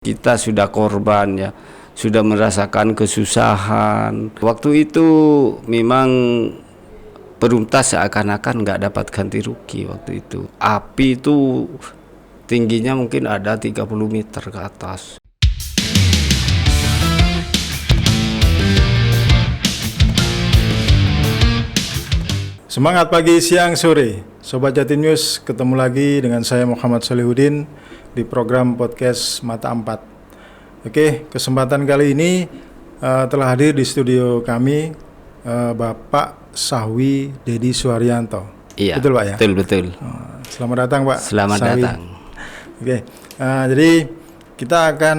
Kita sudah korban ya, sudah merasakan kesusahan. Waktu itu memang Perumtas seakan-akan nggak dapat ganti rugi waktu itu. Api itu tingginya mungkin ada 30 meter ke atas. Semangat pagi, siang, sore. Sobat Jatim News, ketemu lagi dengan saya Muhammad Solihuddin di program podcast Mata 4. Oke, kesempatan kali ini telah hadir di studio kami Bapak Sahwi Dedi Suharyanto. Iya, betul Pak ya? Betul. Selamat datang Pak. Selamat Sahwi. datang. Oke, jadi kita akan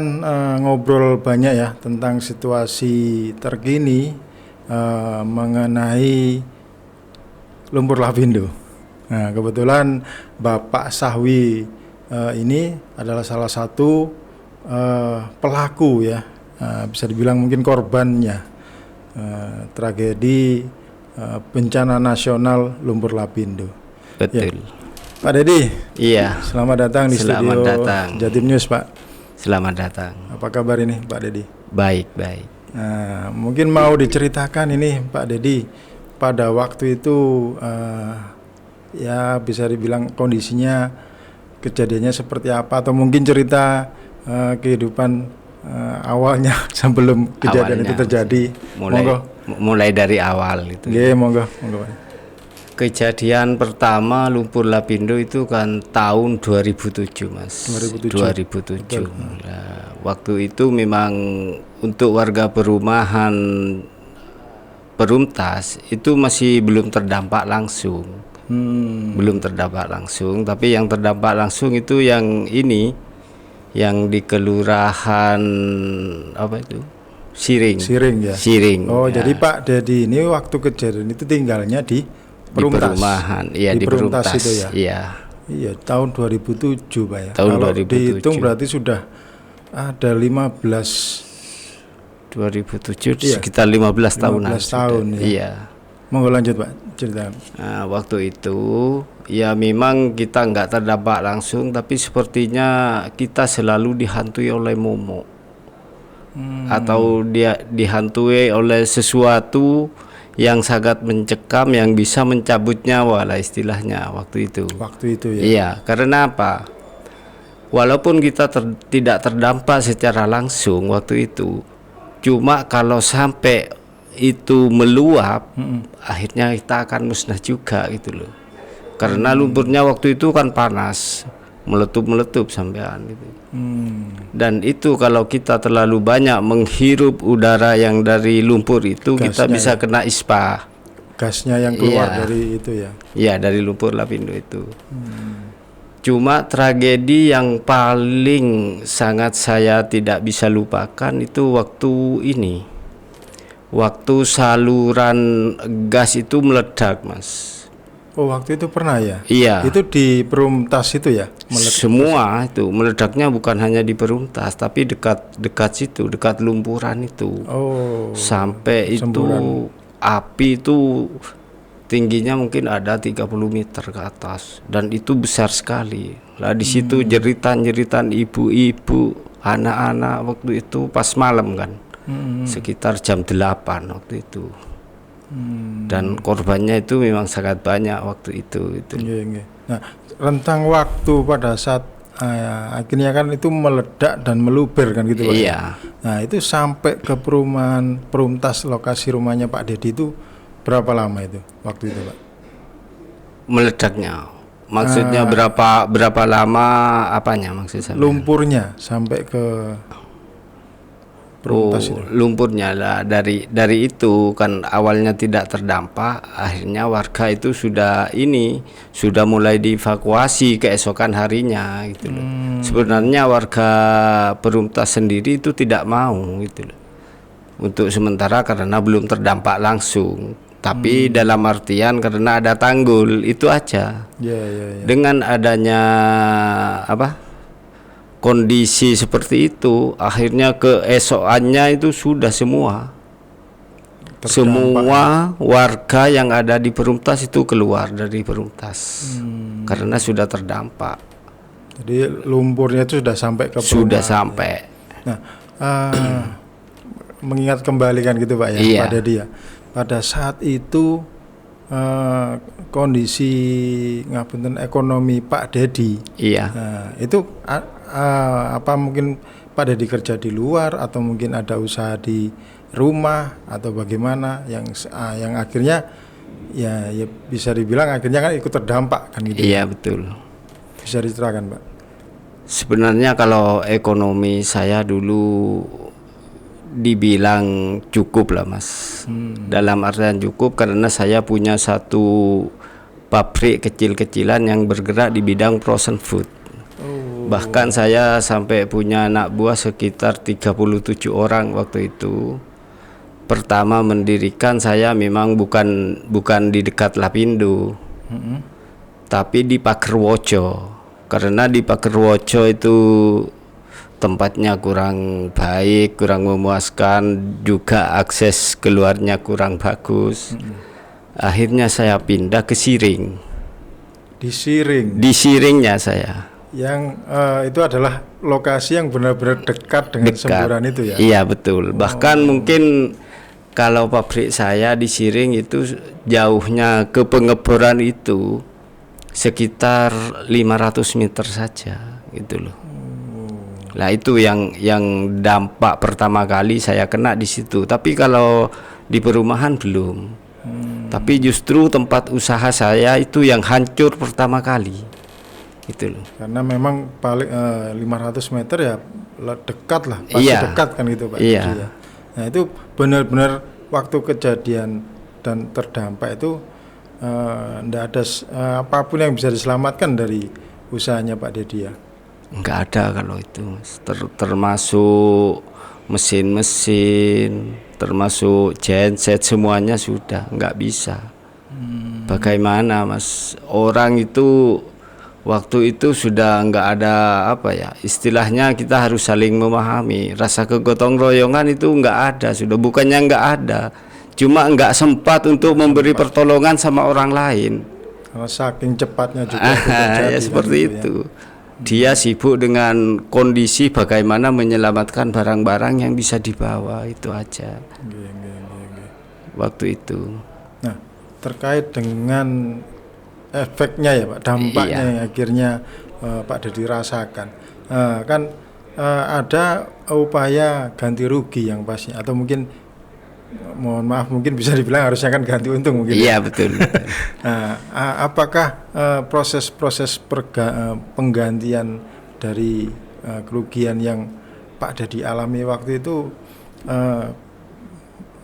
ngobrol banyak ya tentang situasi terkini mengenai lumpur lapindo. Nah, kebetulan Bapak Sahwi ini adalah salah satu pelaku ya, bisa dibilang mungkin korbannya tragedi bencana nasional lumpur lapindo. Betul. Ya. Pak Dedi. Iya. Selamat datang di studio Jatim News, Pak. Selamat datang. Apa kabar ini, Pak Dedi? Baik. Nah, mungkin mau diceritakan ini, Pak Dedi, pada waktu itu ya bisa dibilang kondisinya, kejadiannya seperti apa, atau mungkin cerita kehidupan awalnya sebelum kejadian itu terjadi. Mulai dari awal itu. Iya, monggo. Kejadian pertama lumpur lapindo itu kan tahun 2007 Mas. 2007. Nah, waktu itu memang untuk warga perumahan Perumtas itu masih belum terdampak langsung. Tapi yang terdampak langsung itu yang ini, yang di kelurahan apa itu? Siring ya. Oh, ya. Jadi Pak Dedi ini waktu kejadian itu tinggalnya di Perumtas. Di perumahan, iya di Perumtas itu ya. Iya, tahun 2007 Pak ya. Tahun Kalau 2007. dihitung berarti sudah ada 2007 iya, sekitar 15 tahun. 15 tahun ya. Iya. Monggo lanjut Pak, cerita. Nah, waktu itu ya memang kita nggak terdampak langsung, tapi sepertinya kita selalu dihantui oleh momok. Atau dia dihantui oleh sesuatu yang sangat mencekam, yang bisa mencabut nyawa lah istilahnya waktu itu. Waktu itu ya. Iya, karena apa? Walaupun kita tidak terdampak secara langsung waktu itu, cuma kalau sampai itu meluap, akhirnya kita akan musnah juga gitu loh. Karena lumpurnya waktu itu kan panas, meletup sampean gitu. Dan itu kalau kita terlalu banyak menghirup udara yang dari lumpur itu, gasnya, kita bisa kena ispa. Gasnya yang keluar dari itu ya. Iya, dari lumpur lapindo itu. Cuma tragedi yang paling sangat saya tidak bisa lupakan itu waktu saluran gas itu meledak, Mas. Oh, waktu itu pernah ya? Iya. Itu di Perumtas itu ya? Semua itu meledaknya bukan hanya di Perumtas, tapi dekat situ, dekat lumpuran itu. Oh. Sampai semburan. Itu api itu tingginya mungkin ada 30 meter ke atas, dan itu besar sekali. Lah di situ jeritan ibu-ibu, anak-anak waktu itu pas malam kan. Sekitar jam 8 waktu itu. Dan korbannya itu memang sangat banyak waktu itu. Iya. Nah, rentang waktu pada saat akhirnya kan itu meledak dan meluber kan gitu Pak. Iya. Nah, itu sampai ke perumahan Perumtas, lokasi rumahnya Pak Dedi itu berapa lama itu waktu itu Pak? Meledaknya maksudnya berapa lama, apanya maksud saya? Lumpurnya sampai ke Perumtas itu. Lumpurnya lah dari itu kan awalnya tidak terdampak, akhirnya warga itu sudah mulai dievakuasi keesokan harinya gitu loh. Sebenarnya warga Perumtas sendiri itu tidak mau gitu loh, untuk sementara karena belum terdampak langsung, tapi dalam artian karena ada tanggul itu aja. Yeah. Dengan adanya kondisi seperti itu, akhirnya keesokannya itu sudah semua warga yang ada di Perumtas itu keluar dari Perumtas karena sudah terdampak. Jadi lumpurnya itu sudah sampai ke perumahan. Sudah sampai. Nah, mengingat kembali kan gitu Pak ya, Iya. Pak Dedi ya. Pada saat itu kondisi ngapunten ekonomi Pak Dedi, Iya. itu apa mungkin Pak Dedi kerja di luar atau mungkin ada usaha di rumah atau bagaimana yang akhirnya ya bisa dibilang akhirnya kan ikut terdampak kan gitu. Iya, betul. Bisa diceritakan Pak? Sebenarnya kalau ekonomi saya dulu dibilang cukup lah Mas. Dalam artian cukup karena saya punya satu pabrik kecil-kecilan yang bergerak di bidang frozen food. Bahkan saya sampai punya anak buah sekitar 37 orang waktu itu. Pertama mendirikan saya memang bukan di dekat Lapindo, tapi di Pagerwojo. Karena di Pagerwojo itu tempatnya kurang baik, kurang memuaskan, juga akses keluarnya kurang bagus. Akhirnya saya pindah ke Siring. Di Siring. Di Siringnya saya. Yang itu adalah lokasi yang benar-benar dekat dengan semburan itu ya. Iya betul. Bahkan mungkin kalau pabrik saya di Siring itu jauhnya ke pengeboran itu sekitar 500 meter saja gitu loh. Lah itu yang dampak pertama kali saya kena di situ. Tapi kalau di perumahan belum. Tapi justru tempat usaha saya itu yang hancur pertama kali. Gitu loh. Karena memang paling 500 meter ya dekat lah, pasti Iya. dekat kan gitu Pak. Iya. Ya. Nah itu benar-benar waktu kejadian dan terdampak itu ndak ada apapun yang bisa diselamatkan dari usahanya Pak Dedi ya. Enggak ada kalau itu Mas. Termasuk mesin-mesin, termasuk genset semuanya sudah enggak bisa. Bagaimana Mas? Orang itu waktu itu sudah enggak ada apa ya, istilahnya kita harus saling memahami. Rasa kegotong royongan itu enggak ada, sudah bukannya enggak ada. Cuma enggak sempat untuk memberi pertolongan sama orang lain. Karena saking cepatnya juga itu terjadi, Ya seperti kan, itu. Dia sibuk dengan kondisi bagaimana menyelamatkan barang-barang yang bisa dibawa, itu aja. Waktu itu. Nah, terkait dengan efeknya ya Pak, dampaknya Iya. yang akhirnya Pak Dedi rasakan. Kan ada upaya ganti rugi yang pasti, atau mungkin mohon maaf mungkin bisa dibilang harusnya kan ganti untung mungkin. Iya betul. Nah, apakah proses-proses penggantian dari kerugian yang Pak Dedi alami waktu itu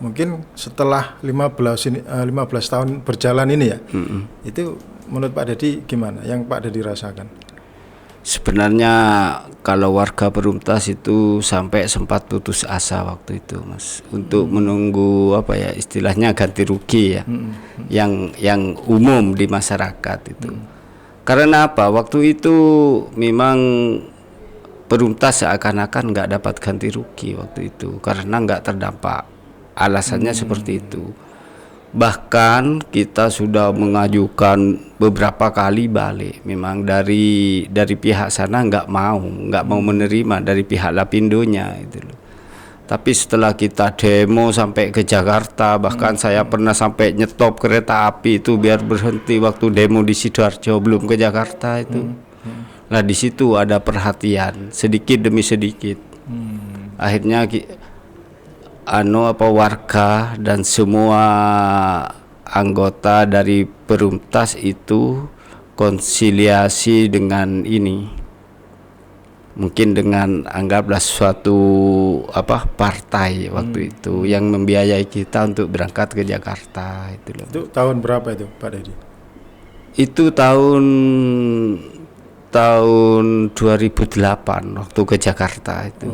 mungkin setelah 15 tahun berjalan ini ya, itu menurut Pak Dedi gimana yang Pak Dedi rasakan? Sebenarnya kalau warga Perumtas itu sampai sempat putus asa waktu itu Mas, untuk menunggu apa ya istilahnya ganti rugi ya, yang umum di masyarakat itu. Karena apa? Waktu itu memang Perumtas seakan-akan nggak dapat ganti rugi waktu itu karena nggak terdampak. Alasannya seperti itu. Bahkan kita sudah mengajukan beberapa kali balik. Memang dari pihak sana nggak mau menerima dari pihak Lapindonya itu loh. Tapi setelah kita demo sampai ke Jakarta, bahkan saya pernah sampai nyetop kereta api itu biar berhenti waktu demo di Sidoarjo belum ke Jakarta itu. Nah di situ ada perhatian sedikit demi sedikit. Akhirnya warga dan semua anggota dari Perumtas itu konsiliasi dengan ini, mungkin dengan anggaplah suatu partai waktu itu yang membiayai kita untuk berangkat ke Jakarta itu loh. Itu tahun berapa itu Pak Dedi? Itu tahun 2008 waktu ke Jakarta itu.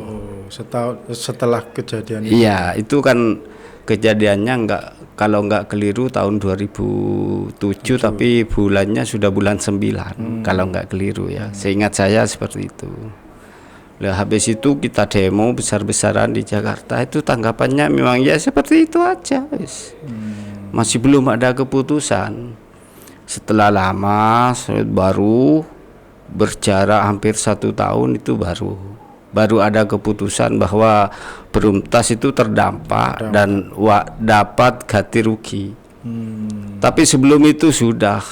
Setelah kejadian itu. Iya, itu kan kejadiannya kalau nggak keliru tahun 2007 tapi bulannya sudah bulan 9 kalau nggak keliru ya. Seingat saya seperti itu. Lah habis itu kita demo besar-besaran di Jakarta, itu tanggapannya memang ya seperti itu aja, masih belum ada keputusan. Setelah lama baru berjarak hampir 1 tahun itu baru baru ada keputusan bahwa Perumtas itu terdampak dan dapat ganti rugi. Tapi sebelum itu sudah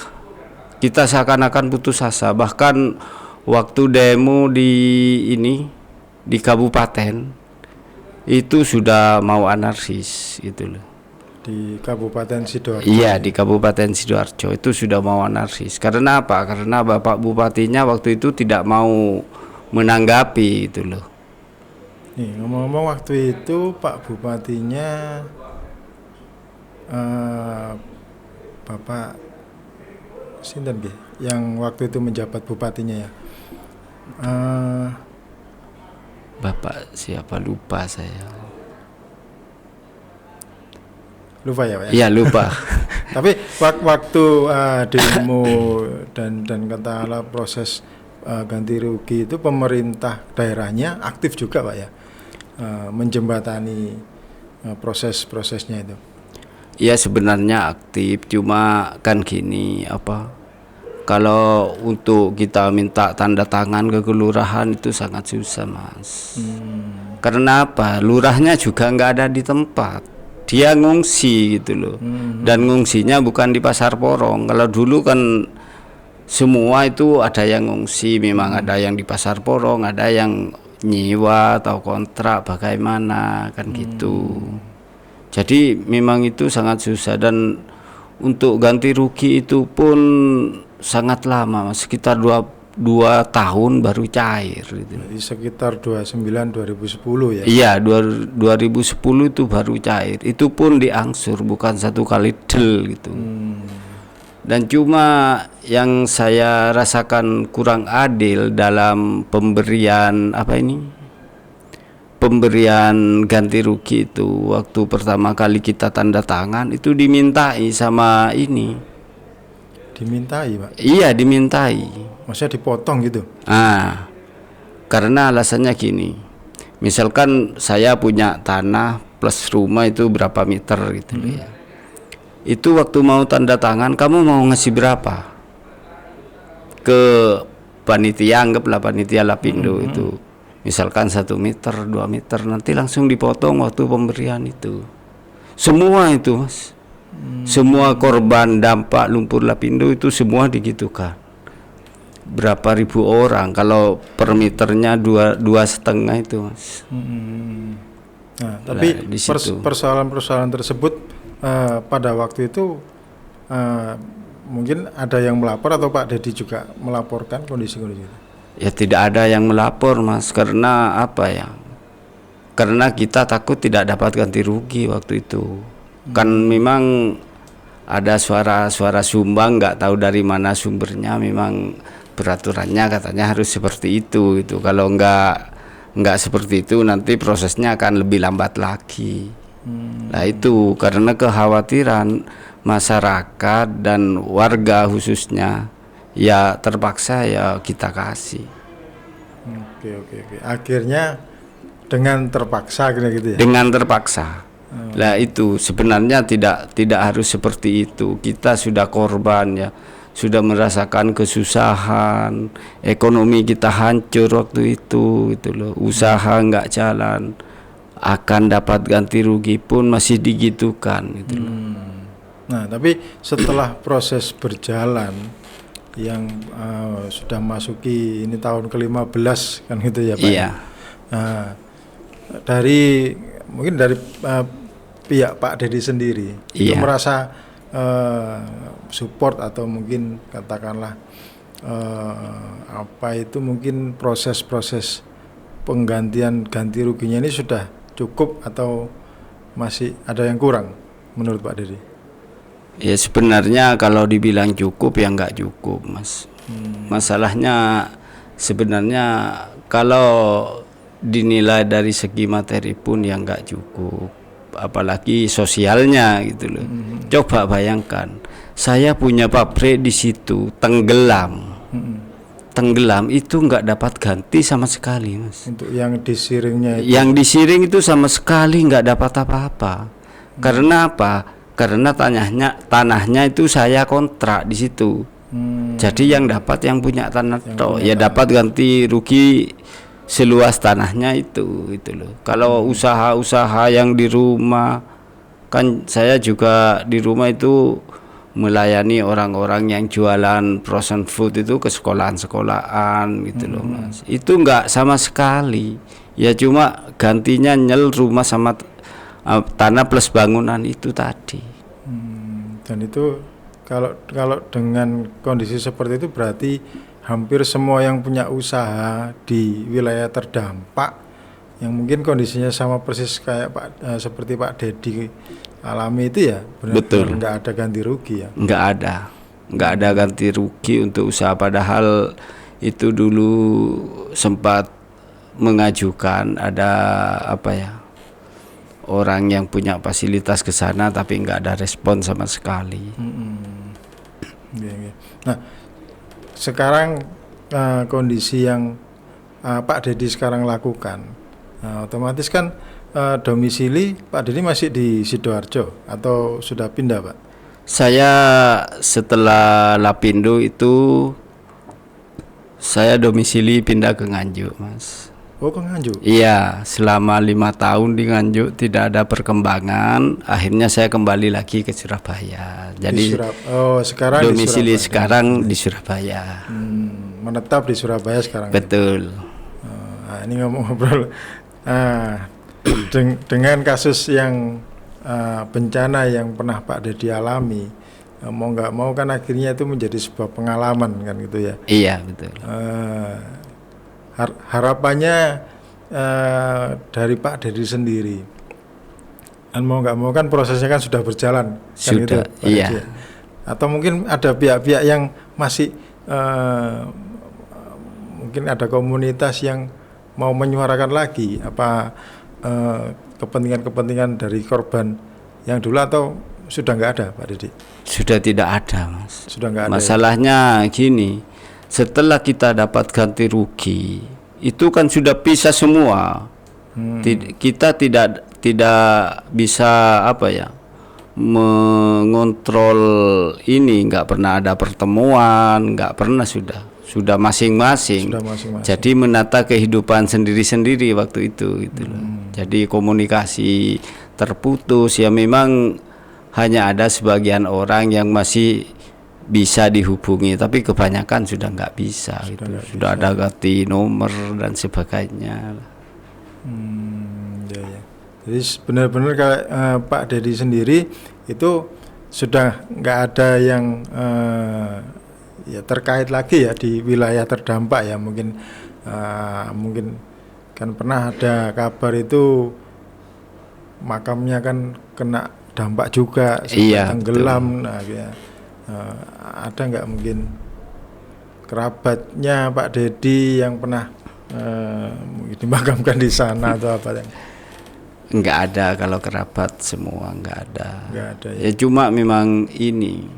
kita seakan-akan putus asa. Bahkan waktu demo di kabupaten itu sudah mau anarkis gitu loh. Di Kabupaten Sidoarjo. Iya, di Kabupaten Sidoarjo itu sudah mau anarkis. Karena apa? Karena Bapak Bupatinya waktu itu tidak mau menanggapi gitu loh. Nih, ngomong-ngomong waktu itu Pak Bupatinya Bapak sinten nggih yang waktu itu menjabat bupatinya ya. Bapak siapa lupa saya. Lupa ya Pak ya? Iya, lupa. Tapi waktu demo dan katakanlah proses ganti rugi itu pemerintah daerahnya aktif juga Pak ya, menjembatani proses-prosesnya itu. Ya sebenarnya aktif, cuma kan gini kalau untuk kita minta tanda tangan ke kelurahan itu sangat susah Mas. Karena apa? Lurahnya juga nggak ada di tempat, dia ngungsi gitu loh. Dan ngungsinya bukan di Pasar Porong. Kalau dulu kan semua itu ada yang ngungsi, memang ada yang di Pasar Porong, ada yang nyewa atau kontrak bagaimana kan gitu. Jadi memang itu sangat susah, dan untuk ganti rugi itu pun sangat lama, sekitar 2 tahun baru cair gitu. Jadi sekitar 2009-2010 ya. Iya, 2010 itu baru cair. Itu pun diangsur, bukan satu kali del gitu. Dan cuma yang saya rasakan kurang adil dalam pemberian pemberian ganti rugi itu, waktu pertama kali kita tanda tangan itu dimintai sama ini. Dimintai Pak? Iya, dimintai. Maksudnya dipotong gitu? Karena alasannya gini, misalkan saya punya tanah plus rumah itu berapa meter gitu ya. Itu waktu mau tanda tangan, kamu mau ngasih berapa ke panitia, anggaplah panitia Lapindo itu. Misalkan 1 meter, 2 meter, nanti langsung dipotong waktu pemberian itu. Semua itu Mas, semua korban dampak lumpur Lapindo itu semua digitukan. Berapa ribu orang, kalau per meternya 2,5 itu Mas. Nah, tapi persoalan-persoalan tersebut pada waktu itu mungkin ada yang melapor atau Pak Dedi juga melaporkan kondisi-kondisi itu? Ya tidak ada yang melapor Mas, karena karena kita takut tidak dapat ganti rugi waktu itu. Kan memang ada suara sumbang, nggak tahu dari mana sumbernya, memang peraturannya katanya harus seperti itu gitu. Kalau nggak seperti itu nanti prosesnya akan lebih lambat lagi. Nah itu karena kekhawatiran masyarakat dan warga khususnya, ya terpaksa ya kita kasih. Oke. Akhirnya dengan terpaksa gitu ya? Dengan terpaksa. Nah itu sebenarnya tidak harus seperti itu. Kita sudah korban ya, sudah merasakan kesusahan, ekonomi kita hancur waktu itu gitu loh. Usaha nggak jalan, akan dapat ganti rugi pun masih digitukan gitu loh. Nah tapi setelah proses berjalan yang sudah masuki ini tahun ke-15 kan gitu ya Pak? Iya. Nah, mungkin dari pihak Pak Dedi sendiri itu merasa support atau mungkin katakanlah mungkin proses-proses penggantian ganti ruginya ini sudah cukup atau masih ada yang kurang menurut Pak Dedi? Ya sebenarnya kalau dibilang cukup ya nggak cukup Mas. Masalahnya sebenarnya kalau dinilai dari segi materi pun ya nggak cukup, apalagi sosialnya gitu loh. Coba bayangkan, saya punya pabrik di situ tenggelam, itu nggak dapat ganti sama sekali Mas. Untuk yang disiringnya itu? Yang disiring itu sama sekali nggak dapat apa-apa. Karena apa? Karena tanahnya itu saya kontrak di situ. Jadi yang dapat yang punya tanah ya dapat ganti rugi seluas tanahnya itu loh. Kalau usaha-usaha yang di rumah, kan saya juga di rumah itu melayani orang-orang yang jualan frozen food itu ke sekolahan-sekolahan gitu loh Mas. Itu enggak sama sekali. Ya cuma gantinya nyel rumah sama tanah plus bangunan itu tadi. Dan itu kalau dengan kondisi seperti itu berarti hampir semua yang punya usaha di wilayah terdampak yang mungkin kondisinya sama persis kayak seperti Pak Dedi alami itu ya, benar-benar nggak ada ganti rugi ya? Nggak ada ganti rugi untuk usaha, padahal itu dulu sempat mengajukan ada orang yang punya fasilitas ke sana tapi nggak ada respon sama sekali. Nah, sekarang kondisi yang Pak Dedi sekarang lakukan, otomatis kan domisili Pak Dedi masih di Sidoarjo atau sudah pindah Pak? Saya setelah Lapindo itu saya domisili pindah ke Nganjuk Mas. Oh, ke Nganjuk? Iya, selama 5 tahun di Nganjuk tidak ada perkembangan. Akhirnya saya kembali lagi ke Surabaya. Jadi sekarang domisili di Surabaya. Sekarang di Surabaya. Menetap di Surabaya sekarang. Betul. Nah, ini ngobrol dengan kasus yang bencana yang pernah Pak Dedi alami, mau nggak mau kan akhirnya itu menjadi sebuah pengalaman kan gitu ya. Iya betul. Harapannya dari Pak Dedi sendiri, dan mau nggak mau kan prosesnya kan sudah berjalan kan gitu, Pak iya. Dedi. Atau mungkin ada pihak-pihak yang masih mungkin ada komunitas yang mau menyuarakan lagi kepentingan-kepentingan dari korban yang dulu, atau sudah nggak ada Pak Dedi? Sudah tidak ada Mas. Sudah nggak ada. Masalahnya gini, setelah kita dapat ganti rugi itu kan sudah pisah semua. Kita tidak bisa mengontrol ini, nggak pernah ada pertemuan, nggak pernah, sudah masing-masing. Jadi menata kehidupan sendiri-sendiri waktu itu gitu loh. Jadi komunikasi terputus ya, memang hanya ada sebagian orang yang masih bisa dihubungi, tapi kebanyakan sudah nggak bisa. Sudah ada ganti nomor dan sebagainya. Ya. Jadi benar-benar kalau Pak Dedi sendiri itu sudah nggak ada yang ya terkait lagi ya di wilayah terdampak ya. Mungkin kan pernah ada kabar itu makamnya kan kena dampak juga, tenggelam. Nah, ya. Ada nggak mungkin kerabatnya Pak Dedi yang pernah mungkin dimakamkan di sana atau apa? Nggak ada, kalau kerabat semua nggak ada. Nggak ada ya. Cuma memang ini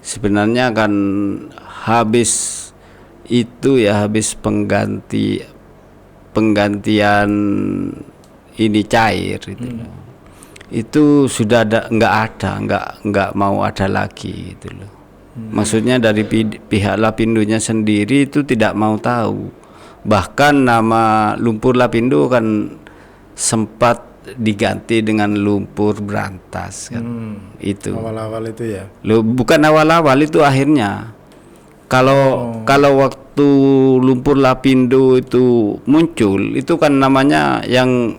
sebenarnya kan habis penggantian ini cair itu. Itu sudah nggak mau ada lagi gitu loh. Maksudnya dari pihak Lapindonya sendiri itu tidak mau tahu. Bahkan nama lumpur Lapindo kan sempat diganti dengan lumpur berantas kan. Itu awal-awal itu ya. Bukan awal-awal, itu akhirnya. Kalau waktu lumpur Lapindo itu muncul, itu kan namanya yang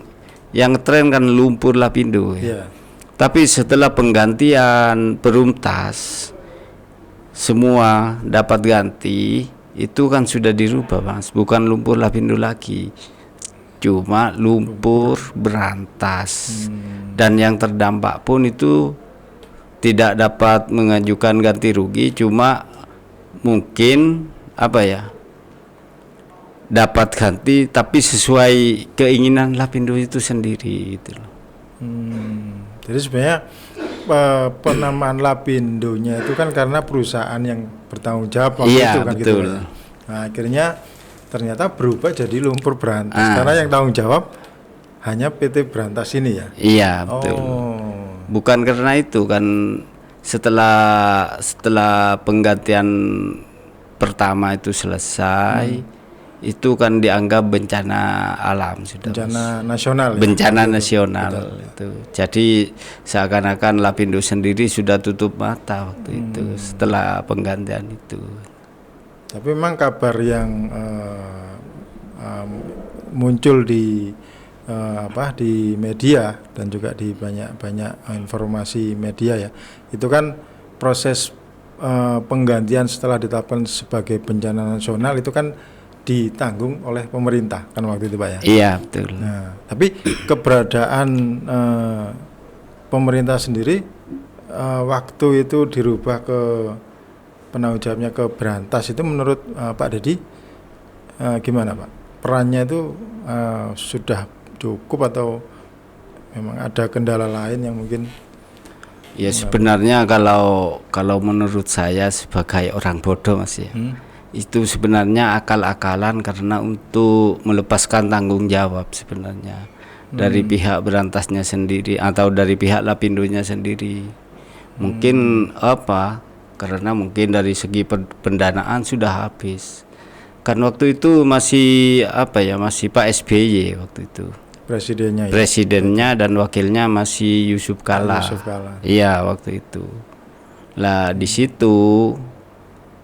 tren kan lumpur Lapindo ya. Tapi setelah penggantian perumtas semua dapat ganti, itu kan sudah dirubah Mas, bukan lumpur Lapindo lagi, cuma lumpur berantas. Dan yang terdampak pun itu tidak dapat mengajukan ganti rugi, cuma mungkin dapat ganti tapi sesuai keinginan Lapindo itu sendiri gitu loh. Jadi sebenarnya penamaan Lapindonya itu kan karena perusahaan yang bertanggung jawab waktu itu kan, betul. Gitu. Nah, akhirnya ternyata berubah jadi lumpur berantas karena yang tanggung jawab hanya PT Berantas ini ya. Iya, betul. Bukan karena itu kan, setelah penggantian pertama itu selesai, itu kan dianggap bencana alam sudah. Bencana nasional. Bencana ya? nasional itu. Jadi seakan-akan Lapindo sendiri sudah tutup mata waktu itu setelah penggantian itu. Tapi memang kabar yang muncul di di media dan juga di banyak informasi media ya, itu kan proses penggantian setelah ditetapkan sebagai bencana nasional itu kan ditanggung oleh pemerintah kan waktu itu Pak ya. Iya betul. Nah, tapi keberadaan pemerintah sendiri waktu itu dirubah ke penanggung jawabnya ke Berantas, itu menurut Pak Dedi gimana Pak? Perannya itu sudah cukup atau memang ada kendala lain yang mungkin? Ya sebenarnya kalau menurut saya sebagai orang bodoh Mas ya, itu sebenarnya akal-akalan karena untuk melepaskan tanggung jawab sebenarnya dari pihak Berantasnya sendiri atau dari pihak Lapindonya sendiri. Mungkin karena mungkin dari segi pendanaan sudah habis. Kan waktu itu masih masih Pak SBY waktu itu. Presidennya. Presidennya dan wakilnya masih Yusuf Kala. Iya waktu itu. Lah di situ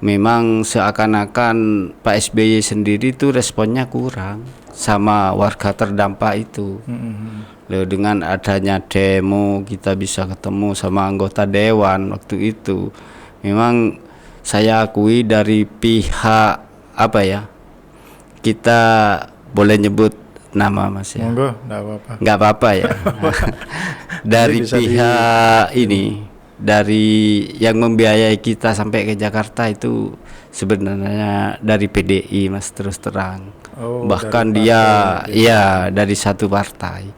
memang seakan-akan Pak SBY sendiri itu responnya kurang sama warga terdampak itu. Lalu dengan adanya demo kita bisa ketemu sama anggota dewan waktu itu. Memang saya akui dari pihak kita boleh nyebut nama Mas ya. Monggo, enggak apa-apa ya. Dari pihak dari yang membiayai kita sampai ke Jakarta itu sebenarnya dari PDI Mas, terus terang. Bahkan dia dari satu partai.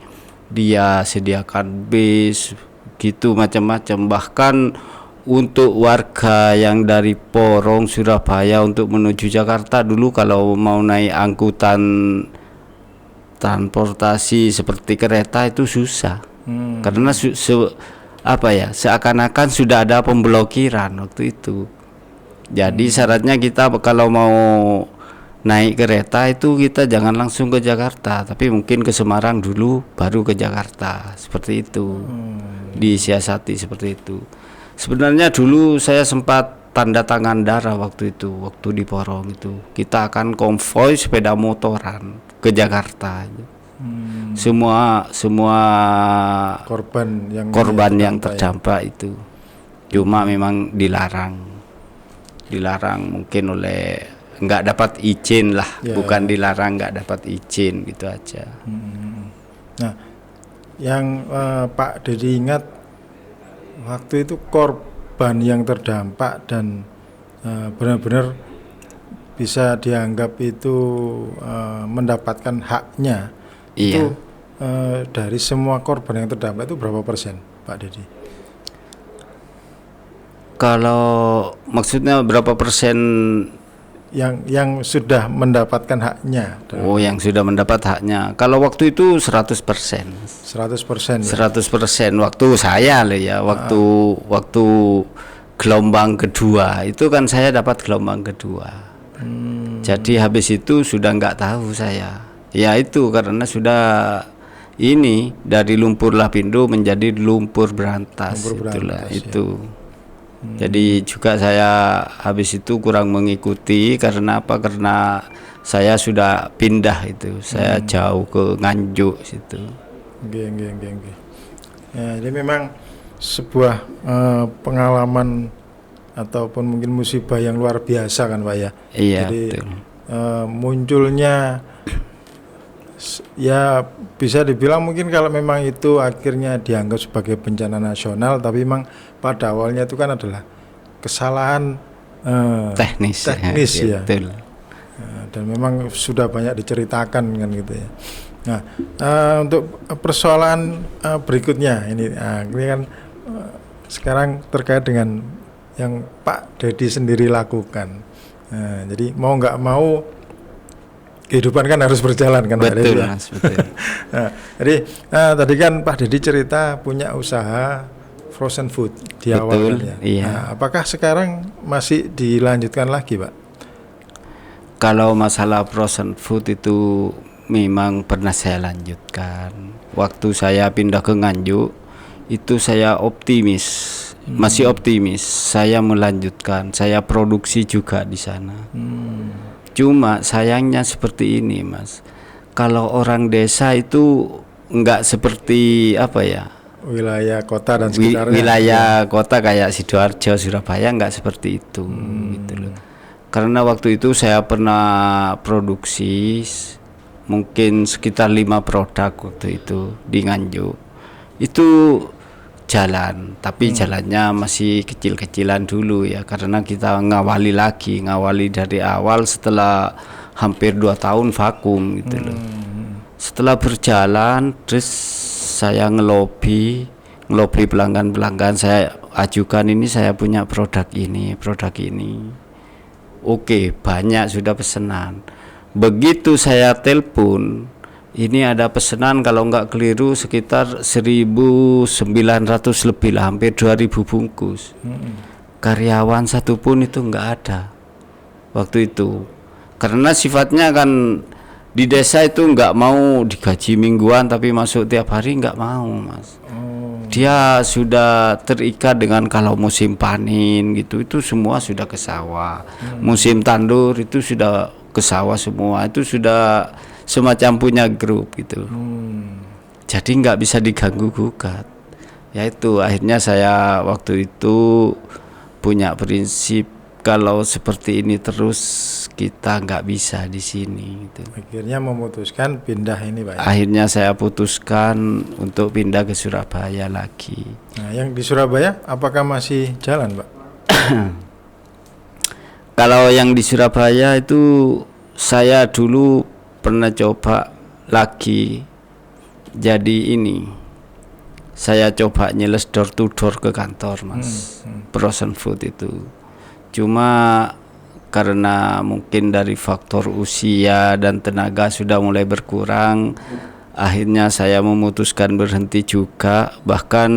Dia sediakan bis gitu macam-macam, bahkan untuk warga yang dari Porong Surabaya untuk menuju Jakarta dulu kalau mau naik angkutan transportasi seperti kereta itu susah. Karena seakan-akan sudah ada pemblokiran waktu itu. Jadi syaratnya kita kalau mau naik kereta itu kita jangan langsung ke Jakarta, tapi mungkin ke Semarang dulu baru ke Jakarta, seperti itu. Disiasati seperti itu. Sebenarnya dulu saya sempat tanda tangan darah waktu itu, waktu di Porong itu. Kita akan konvoi sepeda motoran ke Jakarta. Semua korban yang terdampak itu. Cuma memang dilarang mungkin oleh nggak dapat izin lah, bukan dilarang, nggak dapat izin gitu aja. Nah, yang Pak Dedi ingat waktu itu korban yang terdampak dan benar-benar bisa dianggap itu mendapatkan haknya. Iya. Itu dari semua korban yang terdampak itu berapa persen Pak Dedi? Kalau maksudnya berapa persen yang sudah mendapatkan haknya? Yang sudah mendapat haknya. Kalau waktu itu 100%. 100%. 100% waktu saya loh ya, waktu gelombang kedua itu kan saya dapat gelombang kedua. Jadi habis itu sudah nggak tahu saya. Ya itu karena sudah dari lumpur Lapindo menjadi lumpur Berantas, itulah itu. Jadi juga saya habis itu kurang mengikuti karena karena saya sudah pindah itu, saya jauh ke Nganjuk situ. Ya, jadi memang sebuah pengalaman ataupun mungkin musibah yang luar biasa kan Pak ya. Iya. Jadi munculnya ya bisa dibilang mungkin kalau memang itu akhirnya dianggap sebagai bencana nasional, tapi memang pada awalnya itu kan adalah kesalahan teknis ya. Betul. Dan memang sudah banyak diceritakan kan gitu ya. Nah, untuk persoalan berikutnya ini kan sekarang terkait dengan yang Pak Dedi sendiri lakukan. Jadi mau nggak mau kehidupan kan harus berjalan kan Pak Dedi. Mas, betul. Jadi tadi kan Pak Dedi cerita punya usaha frozen food di awal ya. Iya. Apakah sekarang masih dilanjutkan lagi Pak? Kalau masalah frozen food itu memang pernah saya lanjutkan. Waktu saya pindah ke Nganjuk, itu saya optimis, masih optimis. Saya melanjutkan, saya produksi juga di sana. Cuma sayangnya seperti ini, Mas. Kalau orang desa itu nggak seperti apa ya? Wilayah kota dan sekitarnya. Wilayah kota kayak Sidoarjo, Surabaya nggak seperti itu, gitu loh. Karena waktu itu saya pernah produksi mungkin sekitar 5 produk waktu itu di Nganjuk. Itu jalan, tapi jalannya masih kecil-kecilan dulu ya, karena kita ngawali dari awal setelah hampir 2 tahun vakum gitu loh. Setelah berjalan terus saya ngelobi pelanggan-pelanggan, saya ajukan ini, saya punya produk ini. Oke, banyak sudah pesanan. Begitu saya telepon, ini ada pesanan kalau nggak keliru sekitar 1.900 lebih lah, hampir 2.000 bungkus. Karyawan satu pun itu nggak ada waktu itu. Karena sifatnya kan di desa itu nggak mau digaji mingguan tapi masuk tiap hari, nggak mau, Mas. Dia sudah terikat dengan kalau musim panen gitu, itu semua sudah ke sawah. Musim tandur itu sudah ke sawah semua, itu sudah semacam punya grup gitu. Jadi nggak bisa diganggu gugat. Ya itu akhirnya saya waktu itu punya prinsip, kalau seperti ini terus kita nggak bisa di sini gitu. Akhirnya memutuskan pindah ini, Pak. Akhirnya saya putuskan untuk pindah ke Surabaya lagi. Nah, yang di Surabaya apakah masih jalan, Pak? Kalau yang di Surabaya itu saya dulu pernah coba lagi. Jadi ini saya coba nyeles door to door ke kantor, Mas. Frozen food itu. Cuma karena mungkin dari faktor usia dan tenaga sudah mulai berkurang, akhirnya saya memutuskan berhenti juga. Bahkan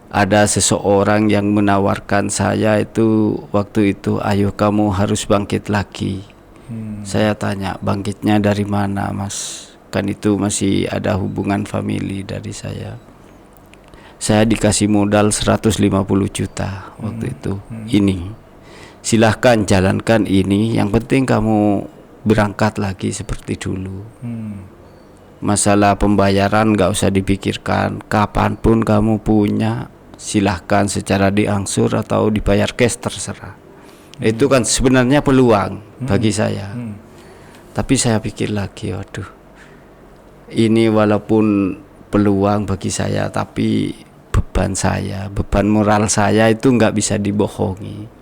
ada seseorang yang menawarkan saya itu waktu itu, ayo kamu harus bangkit lagi. Saya tanya, bangkitnya dari mana, Mas? Kan itu masih ada hubungan famili dari saya. Saya dikasih modal 150 juta waktu itu. Ini silahkan jalankan ini, yang penting kamu berangkat lagi seperti dulu. Masalah pembayaran gak usah dipikirkan, kapanpun kamu punya silahkan secara diangsur atau dibayar cash, terserah. Itu kan sebenarnya peluang bagi saya. Tapi saya pikir lagi, waduh, ini walaupun peluang bagi saya, tapi beban moral saya itu gak bisa dibohongi.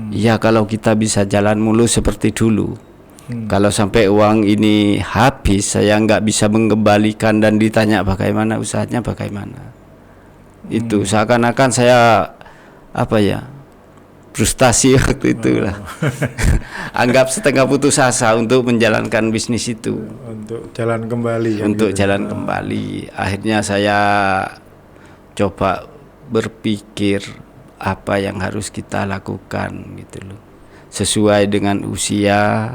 Ya kalau kita bisa jalan mulu seperti dulu, kalau sampai uang ini habis, saya nggak bisa mengembalikan dan ditanya bagaimana usahanya, bagaimana. Itu seakan-akan saya apa ya, frustasi waktu itu lah. Anggap setengah putus asa untuk menjalankan bisnis itu. Untuk jalan kembali. Untuk gitu. Jalan kembali. Akhirnya saya coba berpikir apa yang harus kita lakukan gitu loh, sesuai dengan usia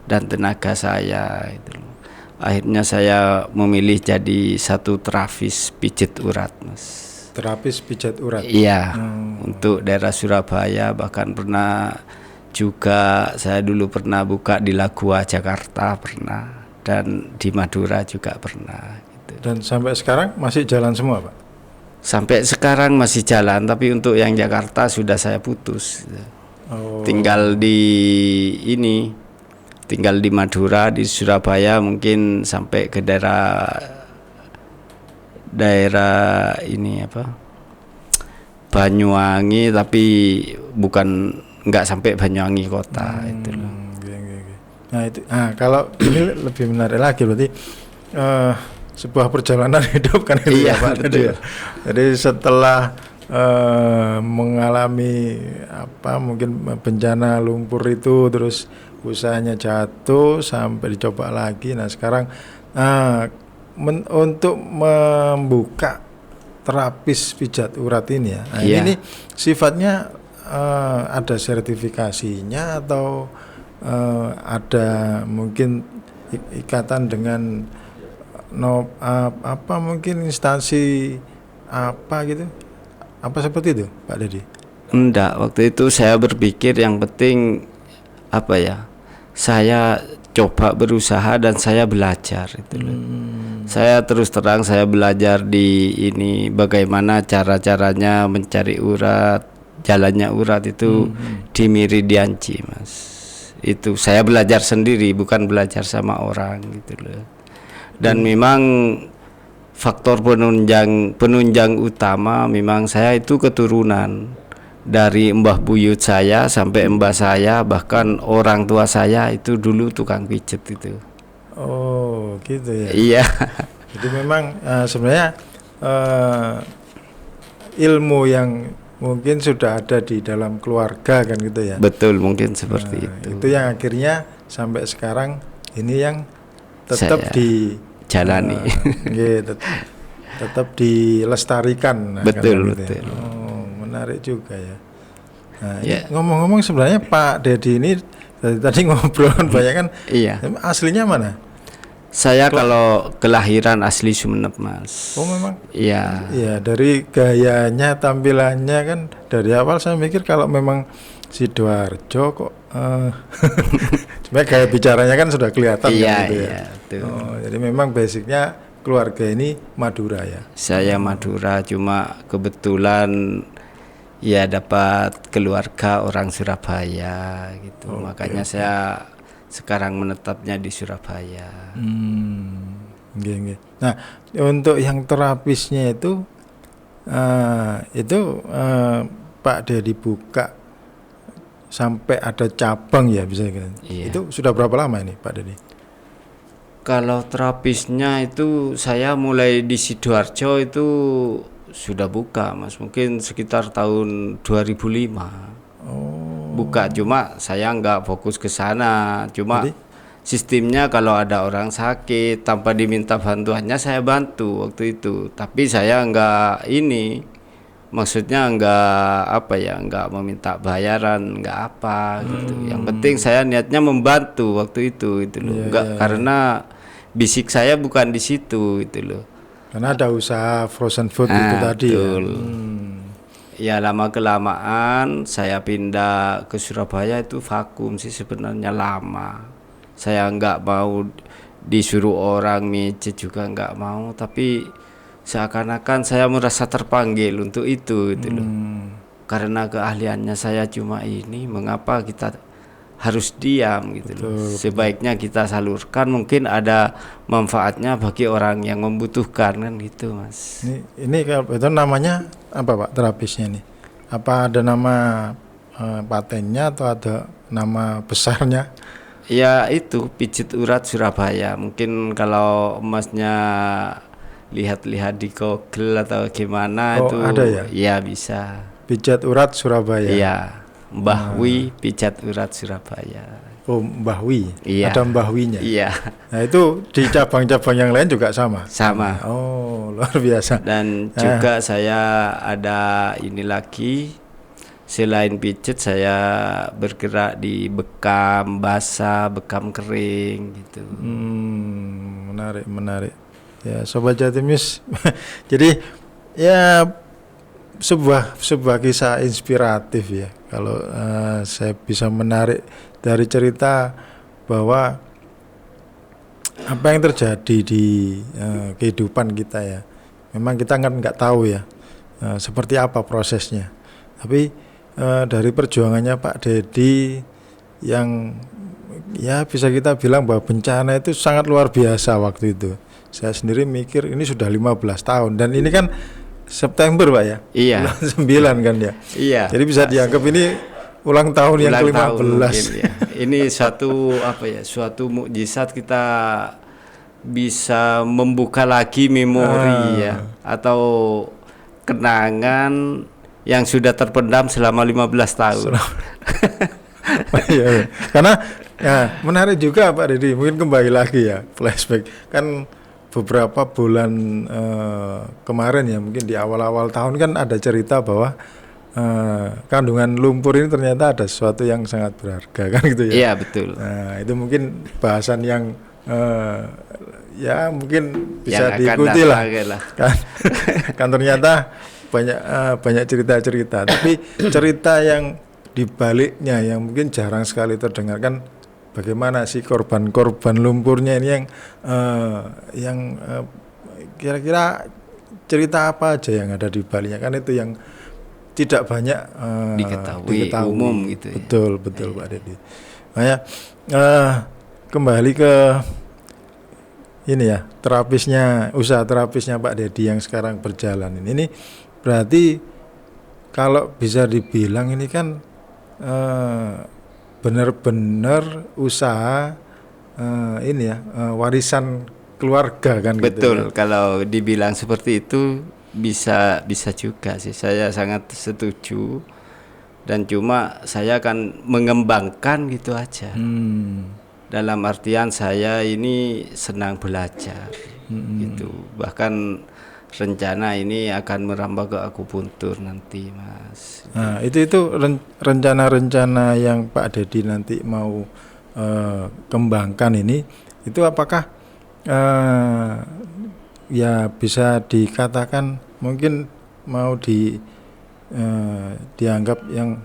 dan tenaga saya gitu loh. Akhirnya saya memilih jadi satu terapis pijat urat, Mas. Terapis pijat urat. Iya, untuk daerah Surabaya, bahkan pernah juga saya dulu pernah buka di Lagua Jakarta pernah, dan di Madura juga pernah gitu. Dan sampai sekarang masih jalan semua, Pak? Sampai sekarang masih jalan, tapi untuk yang Jakarta sudah saya putus. Tinggal di Madura, di Surabaya mungkin sampai ke daerah ini apa, Banyuwangi, tapi nggak sampai Banyuwangi kota itu loh. Nah itu, kalau ini lebih menarik lagi berarti. Sebuah perjalanan hidup kan itu, iya, ya, Pak. Jadi setelah mengalami mungkin bencana lumpur itu, terus usahanya jatuh sampai dicoba lagi. Nah sekarang untuk membuka terapis pijat urat ini ya, ini sifatnya ada sertifikasinya atau ada mungkin ikatan dengan apa mungkin instansi apa gitu, apa seperti itu Pak Dedi? Enggak, waktu itu saya berpikir yang penting apa ya, saya coba berusaha dan saya belajar itu loh. Saya terus terang saya belajar di ini bagaimana cara-caranya mencari urat, jalannya urat itu di Miridianci, Mas. Itu saya belajar sendiri, bukan belajar sama orang gitu loh. Dan memang faktor penunjang utama memang saya itu keturunan dari mbah buyut saya sampai mbah saya, bahkan orang tua saya itu dulu tukang pijet itu. Oh gitu ya. Iya. Jadi memang sebenarnya ilmu yang mungkin sudah ada di dalam keluarga kan gitu ya. Betul, mungkin seperti itu. Itu yang akhirnya sampai sekarang ini yang tetap Saya dijalani, tetap dilestarikan. Betul, kan, gitu betul. Ya. Oh, menarik juga ya. Nah, Ya. ngomong-ngomong sebenarnya Pak Dedi ini tadi ngobrol banyak kan. Iya. Aslinya mana? Saya kalau kelahiran asli Sumeneb, Mas. Oh memang. Iya. Iya, dari gayanya, tampilannya kan dari awal saya mikir kalau memang Sidoarjo kok sebenarnya gaya bicaranya kan sudah kelihatan Iya, kan gitu ya. iya, betul. Oh, jadi memang basicnya keluarga ini Madura ya. Saya Madura, cuma kebetulan ya dapat keluarga orang Surabaya gitu. Makanya saya sekarang menetapnya di Surabaya. Nggih. Nah, untuk yang terapisnya itu Pak Dedi buka sampai ada cabang ya bisa kan? Iya. Itu sudah berapa lama ini Pak Dedi? Kalau terapisnya itu saya mulai di Sidoarjo itu sudah buka, Mas. Mungkin sekitar tahun 2005. Buka, cuma saya nggak fokus ke sana. Cuma sistemnya kalau ada orang sakit tanpa diminta bantuannya saya bantu waktu itu. Tapi saya nggak maksudnya nggak meminta bayaran, nggak apa gitu. Yang penting saya niatnya membantu waktu itu loh. Karena bisik saya bukan di situ itu loh. Karena ada usaha frozen food itu tadi betul. Ya. Ya lama kelamaan saya pindah ke Surabaya itu vakum sih sebenarnya lama. Saya nggak mau disuruh orang mijet juga nggak mau, tapi seakan-akan saya merasa terpanggil untuk itu loh. Karena keahliannya saya cuma ini, mengapa kita harus diam gitu loh. Sebaiknya kita salurkan, mungkin ada manfaatnya bagi orang yang membutuhkan kan gitu, Mas. Ini kalau itu namanya apa Pak terapisnya nih? Apa ada nama patennya atau ada nama besarnya? Ya itu pijit urat Surabaya. Mungkin kalau Masnya lihat-lihat di Google atau gimana itu ada ya? Ya bisa. Pijat urat Surabaya. Iya. Mbah Wi pijat urat Surabaya. Oh, Mbah Wi. Iya. Ada Mbah Winya. Iya. Nah, itu di cabang-cabang yang lain juga sama. Sama. Oh, luar biasa. Dan juga saya ada ini lagi, selain pijat saya bergerak di bekam basah, bekam kering gitu. Menarik. Ya, Sobat Jatimus. Jadi ya sebuah kisah inspiratif ya. Kalau saya bisa menarik dari cerita bahwa apa yang terjadi di kehidupan kita ya. Memang kita nggak tahu ya seperti apa prosesnya. Tapi dari perjuangannya Pak Dedi yang ya bisa kita bilang bahwa bencana itu sangat luar biasa waktu itu. Saya sendiri mikir ini sudah 15 tahun dan ini kan September Pak ya? Iya. Bulan 9 kan ya? Iya. Jadi bisa dianggap ini ulang tahun yang ke-15. Mungkin, ya. Ini suatu mukjizat kita bisa membuka lagi memori ya, atau kenangan yang sudah terpendam selama 15 tahun. Ya, karena ya, menarik juga Pak Dedi, mungkin kembali lagi ya flashback kan beberapa bulan kemarin ya, mungkin di awal-awal tahun kan ada cerita bahwa kandungan lumpur ini ternyata ada sesuatu yang sangat berharga kan gitu ya. Iya, betul. Nah, itu mungkin bahasan yang ya mungkin bisa Yang akan diikuti lah. datang Kan ternyata banyak cerita-cerita, tapi cerita yang dibaliknya yang mungkin jarang sekali terdengar kan, bagaimana sih korban-korban lumpurnya ini yang kira-kira cerita apa aja yang ada di baliknya, kan itu yang tidak banyak diketahui umum gitu ya. Betul Pak Dedi. Makanya kembali ke ini ya, usaha terapisnya Pak Dedi yang sekarang berjalan ini berarti kalau bisa dibilang ini kan benar-benar usaha ini ya, warisan keluarga kan. Betul, gitu ya. kalau dibilang seperti itu bisa juga sih, saya sangat setuju, dan cuma saya akan mengembangkan gitu aja. Dalam artian saya ini senang belajar gitu, bahkan rencana ini akan merambah ke akupuntur nanti, Mas. Nah, itu rencana-rencana yang Pak Dedi nanti mau kembangkan ini, itu apakah ya bisa dikatakan mungkin mau dianggap yang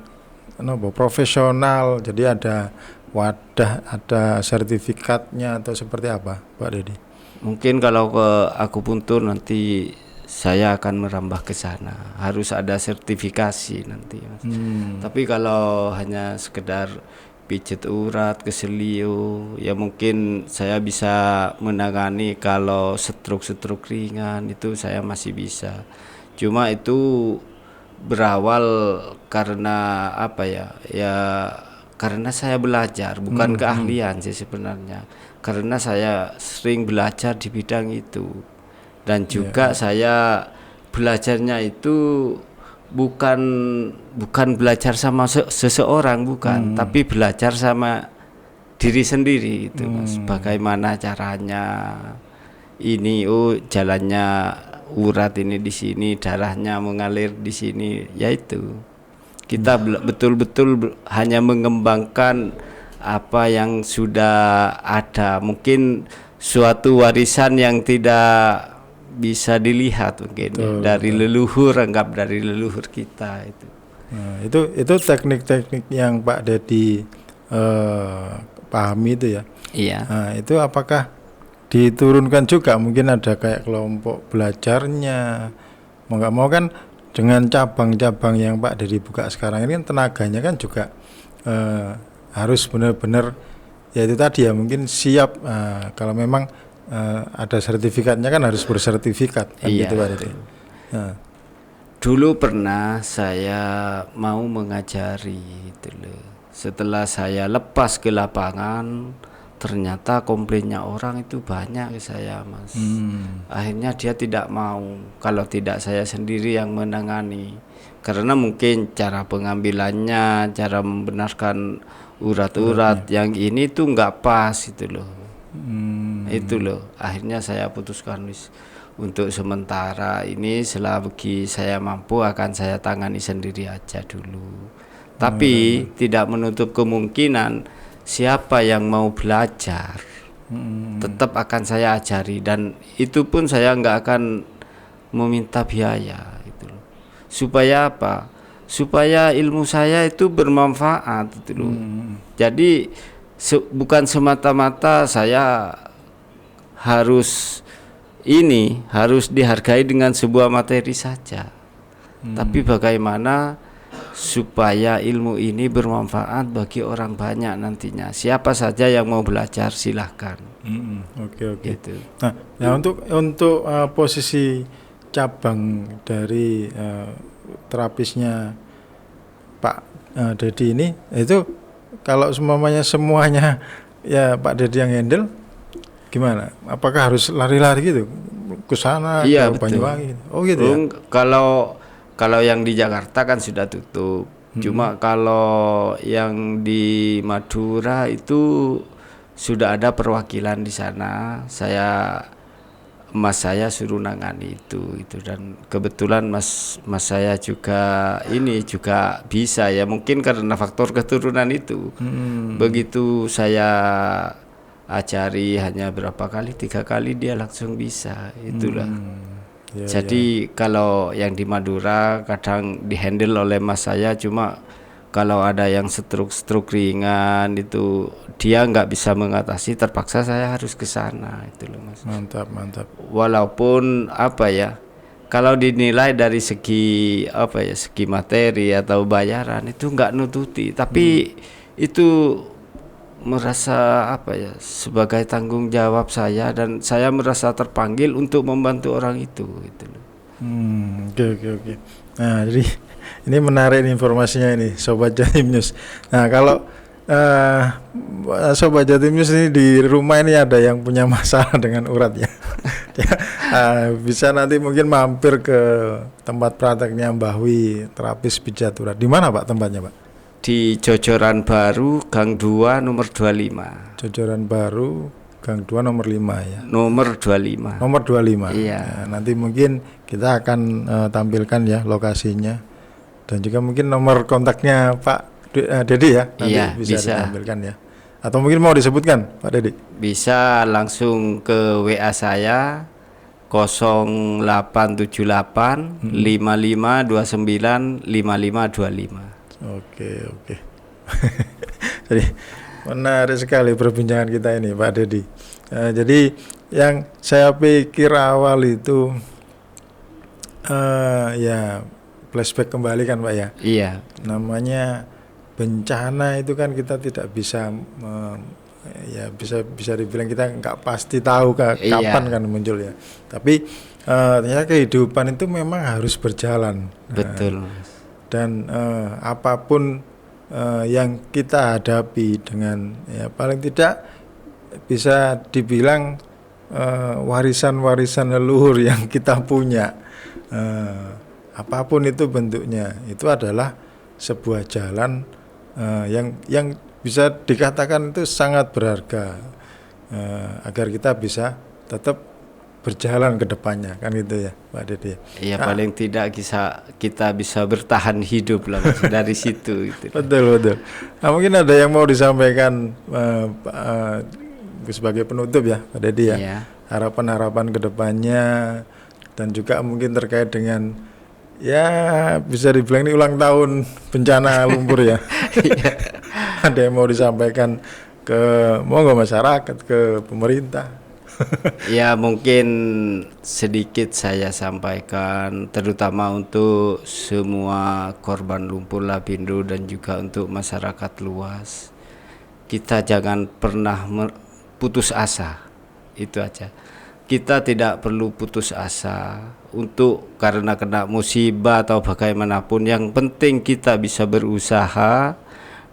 profesional, jadi ada wadah, ada sertifikatnya atau seperti apa Pak Dedi? Mungkin kalau ke akupuntur nanti saya akan merambah ke sana, harus ada sertifikasi nanti, Mas. Tapi kalau hanya sekedar pijat urat, keselio, ya mungkin saya bisa menangani. Kalau stroke ringan itu saya masih bisa. Cuma itu berawal karena apa ya? Ya karena saya belajar, bukan keahlian sih sebenarnya. Karena saya sering belajar di bidang itu. Dan juga saya belajarnya itu bukan belajar sama seseorang, bukan, tapi belajar sama diri sendiri itu, Mas. Bagaimana caranya ini, jalannya urat ini di sini, darahnya mengalir di sini, yaitu kita betul-betul hanya mengembangkan apa yang sudah ada. Mungkin suatu warisan yang tidak bisa dilihat mungkin dari leluhur, anggap dari leluhur kita itu. Nah, itu teknik-teknik yang Pak Dedi pahami itu ya. Iya. Nah, itu apakah diturunkan juga, mungkin ada kayak kelompok belajarnya, mau nggak mau kan dengan cabang-cabang yang Pak Dedi buka sekarang ini, tenaganya kan juga harus benar-benar ya itu tadi ya, mungkin siap kalau memang ada sertifikatnya kan harus bersertifikat kan. Iya, gitu Pak Dedi. Nah. Dulu pernah saya mau mengajari itu loh. Setelah saya lepas ke lapangan, ternyata komplainnya orang itu banyak ke saya, Mas. Akhirnya dia tidak mau kalau tidak saya sendiri yang menangani, karena mungkin cara pengambilannya, cara membenarkan urat-urat yang ini tuh nggak pas itu loh. Itu loh, akhirnya saya putuskan untuk sementara ini, selagi saya mampu akan saya tangani sendiri aja dulu. Tapi tidak menutup kemungkinan siapa yang mau belajar tetap akan saya ajari, dan itu pun saya nggak akan meminta biaya itu loh. Supaya apa? Supaya ilmu saya itu bermanfaat itu loh. Jadi bukan semata-mata saya harus dihargai dengan sebuah materi saja. Tapi bagaimana supaya ilmu ini bermanfaat bagi orang banyak nantinya. Siapa saja yang mau belajar silahkan. Oke. Gitu. Nah, untuk posisi cabang dari terapisnya Pak Dedi ini, itu kalau semuanya ya Pak Dedi yang handle, gimana? Apakah harus lari-lari gitu ke sana, iya, ke Banyuwangi? Oh gitu ya. Kalau yang di Jakarta kan sudah tutup. Cuma kalau yang di Madura itu sudah ada perwakilan di sana. Saya mas saya suruh nangani itu dan kebetulan mas saya juga bisa ya, mungkin karena faktor keturunan itu. Begitu saya ajari hanya berapa kali, 3 kali dia langsung bisa itulah. Jadi kalau yang di Madura kadang dihandle oleh mas saya, cuma kalau ada yang stroke ringan itu dia nggak bisa mengatasi, terpaksa saya harus ke sana itu loh mas. Mantap. Walaupun kalau dinilai dari segi segi materi atau bayaran itu nggak nututi, tapi itu merasa sebagai tanggung jawab saya, dan saya merasa terpanggil untuk membantu orang itu gitu loh. Oke. Nah, jadi ini menarik informasinya ini Sobat Jatim News. Nah, kalau Sobat Jatim News ini di rumah ini ada yang punya masalah dengan urat ya. Bisa nanti mungkin mampir ke tempat prakteknya Mbah Wi, terapis pijat urat. Di mana Pak tempatnya Pak? Di Jojoran Baru, Gang 2, nomor 25. Jojoran Baru, Gang 2, nomor 5 ya. Nomor 25. Nomor 25. Iya. Nah, nanti mungkin kita akan tampilkan ya lokasinya, dan juga mungkin nomor kontaknya Pak Dedi ya. Nanti bisa ditampilkan ya. Atau mungkin mau disebutkan Pak Dedi? Bisa langsung ke WA saya 0878 5529 5525. Oke. Jadi menarik sekali perbincangan kita ini Pak Dedi. Jadi yang saya pikir awal itu ya flashback kembali kan Pak ya. Iya. Namanya bencana itu kan kita tidak bisa bisa dibilang kita nggak pasti tahu kapan kan muncul ya. Tapi ternyata kehidupan itu memang harus berjalan. Betul. Dan apapun yang kita hadapi dengan paling tidak bisa dibilang warisan leluhur yang kita punya, apapun itu bentuknya, itu adalah sebuah jalan yang bisa dikatakan itu sangat berharga, agar kita bisa tetap berjalan ke depannya kan gitu ya Pak Dedi. Iya, paling tidak kita bisa bertahan hidup lah Mas, dari situ gitu. Betul. Nah, mungkin ada yang mau disampaikan sebagai penutup ya Pak Dedi ya. Iya. Harapan ke depannya, dan juga mungkin terkait dengan bisa dibilang ini ulang tahun bencana lumpur ya. Ada yang mau disampaikan ke masyarakat, ke pemerintah? Ya, mungkin sedikit saya sampaikan, terutama untuk semua korban lumpur Lapindo dan juga untuk masyarakat luas. Kita jangan pernah putus asa, itu aja. Kita tidak perlu putus asa karena kena musibah atau bagaimanapun. Yang penting kita bisa berusaha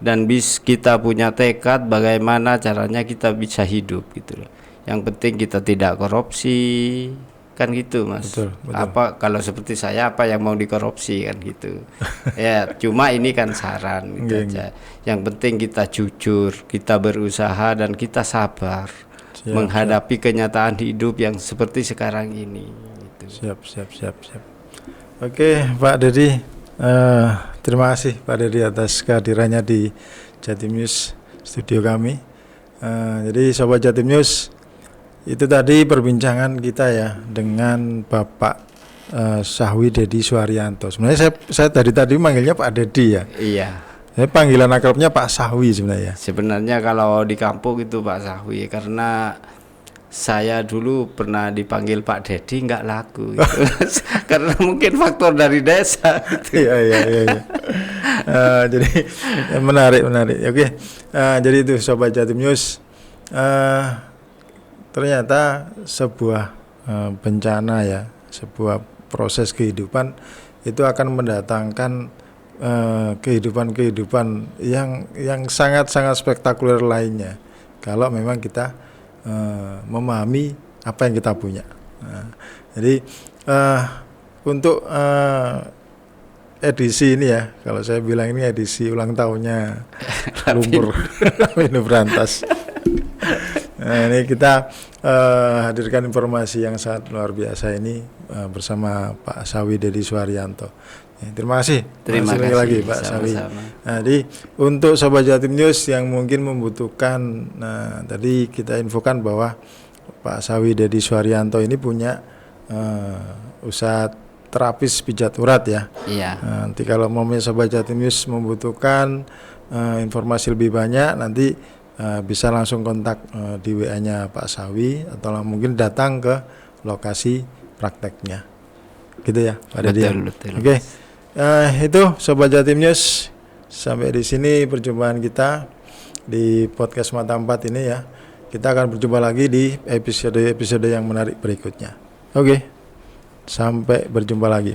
dan kita punya tekad bagaimana caranya kita bisa hidup gitu loh. Yang penting kita tidak korupsi, kan gitu Mas. Betul. Kalau seperti saya apa yang mau dikorupsi kan gitu. Ya, cuma ini kan saran gitu aja. Yang penting kita jujur, kita berusaha dan kita sabar menghadapi kenyataan hidup yang seperti sekarang ini gitu. Siap. Oke, Pak Dedi, terima kasih Pak Dedi atas kehadirannya di Jatim News studio kami. Jadi Sobat Jatim News, itu tadi perbincangan kita ya dengan Bapak Sahwi Dedi Suharyanto. Sebenarnya saya dari tadi manggilnya Pak Dedi ya. Iya. Saya panggilan akrabnya Pak Sahwi sebenarnya. Sebenarnya kalau di kampung itu Pak Sahwi, karena saya dulu pernah dipanggil Pak Dedi nggak laku gitu. Karena mungkin faktor dari desa gitu. Iya. Jadi menarik. Oke. Jadi itu Sobat Jatim News, ternyata sebuah bencana ya, sebuah proses kehidupan itu akan mendatangkan kehidupan yang sangat spektakuler lainnya kalau memang kita memahami apa yang kita punya. Jadi untuk edisi ini ya, kalau saya bilang ini edisi ulang tahunnya lumpur Lapindo Brantas. Nah, ini kita hadirkan informasi yang sangat luar biasa ini bersama Pak Sawi Dedi Suharyanto. Ya, terima kasih. Terima kasih lagi Pak Sawi. Nah, jadi untuk Sobat Jatim News yang mungkin membutuhkan, nah tadi kita infokan bahwa Pak Sawi Dedi Suharyanto ini punya usaha terapis pijat urat ya. Iya. Nanti kalau Sobat Jatim News membutuhkan informasi lebih banyak, nanti bisa langsung kontak di WA-nya Pak Sawi atau mungkin datang ke lokasi prakteknya. Gitu ya, Pak Dedi. Betul. Oke. Itu Sobat Jatim News, sampai di sini perjumpaan kita di podcast Mata 4 ini ya. Kita akan berjumpa lagi di episode yang menarik berikutnya. Oke. Sampai berjumpa lagi.